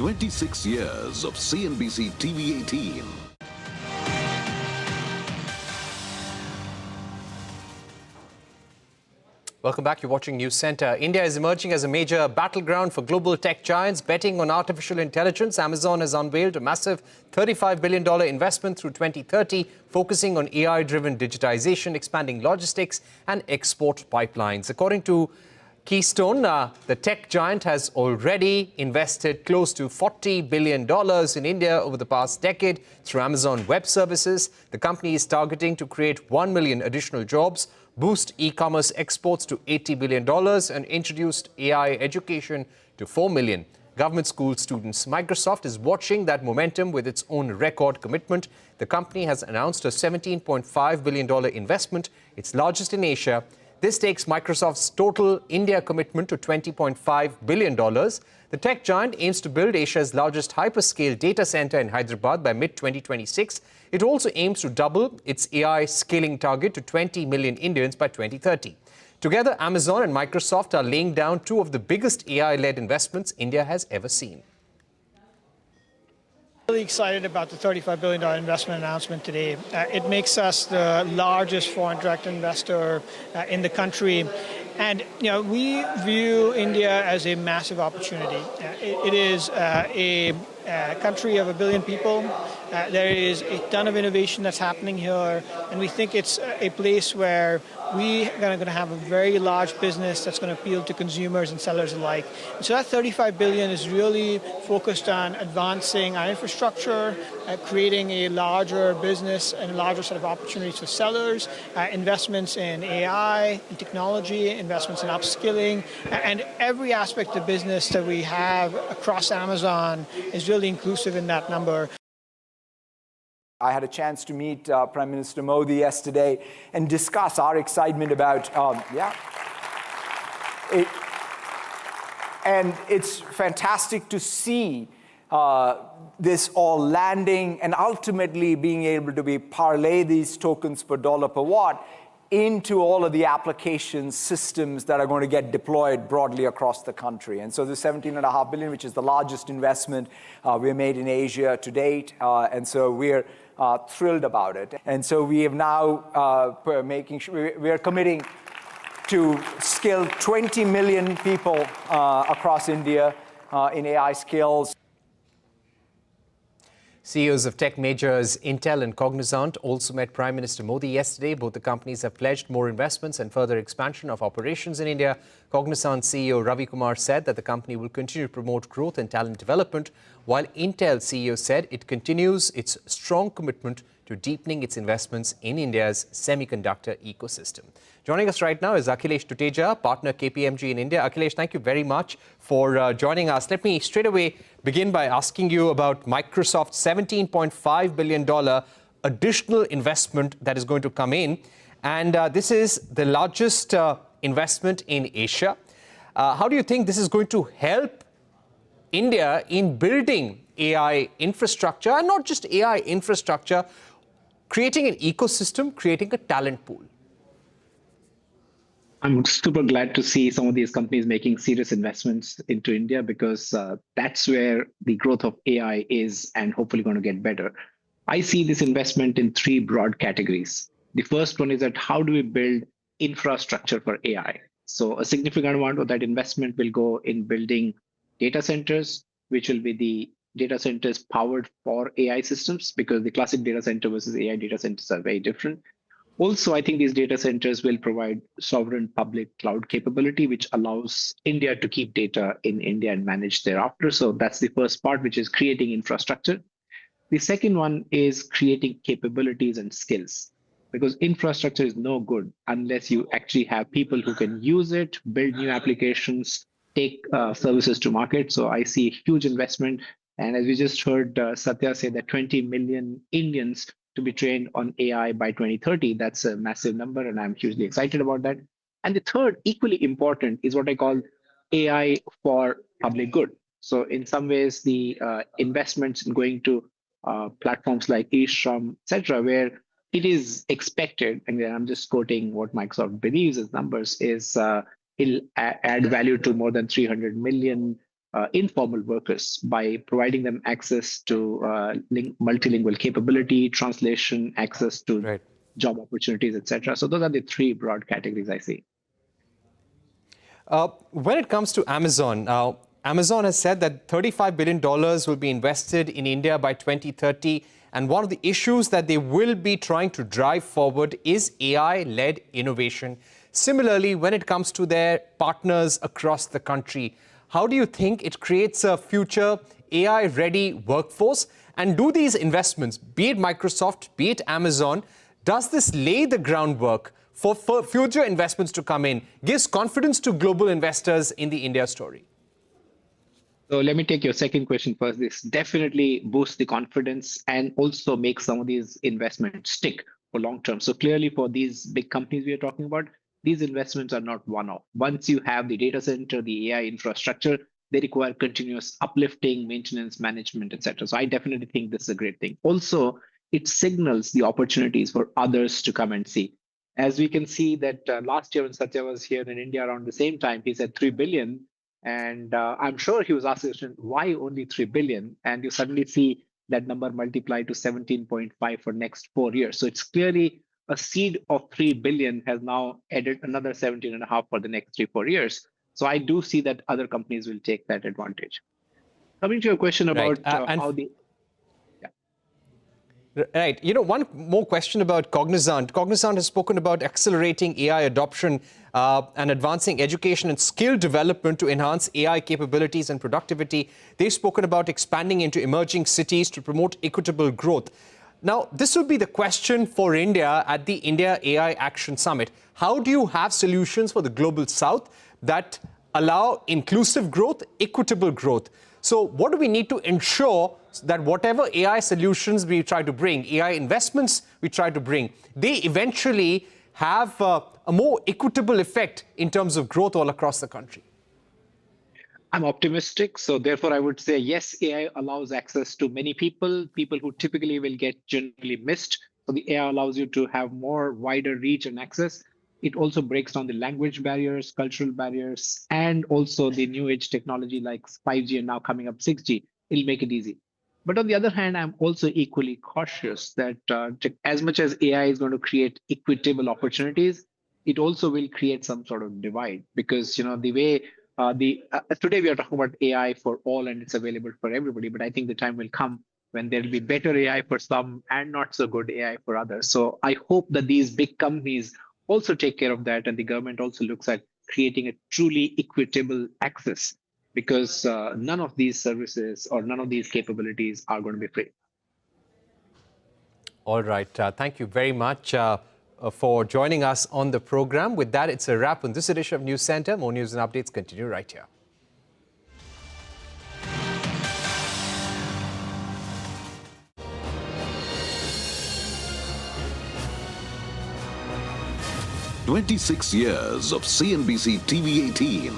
26 years of CNBC TV18. Welcome back. You're watching News Center. India is emerging as a major battleground for global tech giants. Betting on artificial intelligence, Amazon has unveiled a massive $35 billion investment through 2030, focusing on AI-driven digitization, expanding logistics and export pipelines. According to Keystone, the tech giant has already invested close to $40 billion in India over the past decade through Amazon Web Services. The company is targeting to create 1 million additional jobs, boost e-commerce exports to $80 billion and introduced AI education to 4 million government school students. Microsoft is watching that momentum with its own record commitment. The company has announced a $17.5 billion investment, its largest in Asia. This takes Microsoft's total India commitment to $20.5 billion. The tech giant aims to build Asia's largest hyperscale data center in Hyderabad by mid-2026. It also aims to double its AI scaling target to 20 million Indians by 2030. Together, Amazon and Microsoft are laying down two of the biggest AI-led investments India has ever seen. Really excited about the $35 billion investment announcement today. It makes us the largest foreign direct investor in the country. And we view India as a massive opportunity. It is a country of 1 billion people. There is a ton of innovation that's happening here, and we think it's a place where we are going to have a very large business that's going to appeal to consumers and sellers alike. And so that $35 billion is really focused on advancing our infrastructure, creating a larger business and a larger set of opportunities for sellers, investments in AI and technology, investments in upskilling, and every aspect of business that we have across Amazon is really inclusive in that number. I had a chance to meet Prime Minister Modi yesterday and discuss our excitement about, and it's fantastic to see this all landing and ultimately being able to parlay these tokens per dollar per watt into all of the application systems that are going to get deployed broadly across the country. And so the $17.5 billion, which is the largest investment we made in Asia to date, and so we're thrilled about it. And so we have now we are committing to skill 20 million people across India in AI skills. CEOs of tech majors Intel and Cognizant also met Prime Minister Modi yesterday. Both the companies have pledged more investments and further expansion of operations in India. Cognizant CEO Ravi Kumar said that the company will continue to promote growth and talent development, while Intel CEO said it continues its strong commitment to deepening its investments in India's semiconductor ecosystem. Joining us right now is Akhilesh Tuteja, partner KPMG in India. Akhilesh, thank you very much for joining us. Let me straight away begin by asking you about Microsoft's $17.5 billion additional investment that is going to come in. And this is the largest investment in Asia. How do you think this is going to help India in building AI infrastructure, and not just AI infrastructure, creating an ecosystem, creating a talent pool? I'm super glad to see some of these companies making serious investments into India, because that's where the growth of AI is and hopefully going to get better. I see this investment in three broad categories. The first one is that how do we build infrastructure for AI? So a significant amount of that investment will go in building data centers, which will be the data centers powered for AI systems, because the classic data center versus AI data centers are very different. Also, I think these data centers will provide sovereign public cloud capability, which allows India to keep data in India and manage thereafter. So that's the first part, which is creating infrastructure. The second one is creating capabilities and skills, because infrastructure is no good unless you actually have people who can use it, build new applications, take services to market. So I see a huge investment. And as we just heard Satya say that 20 million Indians to be trained on AI by 2030, that's a massive number, and I'm hugely excited about that. And the third, equally important, is what I call AI for public good. So in some ways, the investments in going to platforms like eShram, et cetera, where it is expected, and I'm just quoting what Microsoft believes as numbers, is it'll add value to more than 300 million informal workers by providing them access to multilingual capability, translation, access to Right. job opportunities, etc. So those are the three broad categories I see. When it comes to Amazon, now, Amazon has said that $35 billion will be invested in India by 2030. And one of the issues that they will be trying to drive forward is AI-led innovation. Similarly, when it comes to their partners across the country, how do you think it creates a future AI-ready workforce? And do these investments, be it Microsoft, be it Amazon, does this lay the groundwork for future investments to come in, gives confidence to global investors in the India story? So let me take your second question first. This definitely boosts the confidence and also makes some of these investments stick for long term. So clearly for these big companies we are talking about, these investments are not one-off. Once you have the data center, the AI infrastructure, they require continuous uplifting, maintenance, management, etc. So I definitely think this is a great thing. Also, it signals the opportunities for others to come and see. As we can see that last year when Satya was here in India around the same time, he said 3 billion. And I'm sure he was asking, why only 3 billion? And you suddenly see that number multiplied to 17.5 for next 4 years. So it's clearly a seed of 3 billion has now added another 17.5 for the next 3-4 years. So I do see that other companies will take that advantage. Coming to your question about how the... Right. You know, one more question about Cognizant. Cognizant has spoken about accelerating AI adoption and advancing education and skill development to enhance AI capabilities and productivity. They've spoken about expanding into emerging cities to promote equitable growth. Now, this would be the question for India at the India AI Action Summit. How do you have solutions for the global south that allow inclusive growth, equitable growth? So what do we need to ensure that whatever AI solutions we try to bring, AI investments we try to bring, they eventually have a more equitable effect in terms of growth all across the country? I'm optimistic. So therefore, I would say, yes, AI allows access to many people who typically will get generally missed. So the AI allows you to have more wider reach and access. It also breaks down the language barriers, cultural barriers, and also the new age technology like 5G and now coming up 6G. It'll make it easy. But on the other hand, I'm also equally cautious that as much as AI is going to create equitable opportunities, it also will create some sort of divide because, you know, the way today we are talking about AI for all and it's available for everybody. But I think the time will come when there'll be better AI for some and not so good AI for others. So I hope that these big companies also take care of that, and the government also looks at creating a truly equitable access, because none of these services or none of these capabilities are going to be free. All right. Thank you very much for joining us on the program. With that, it's a wrap on this edition of News Center. More news and updates continue right here. "26 years of CNBC TV 18.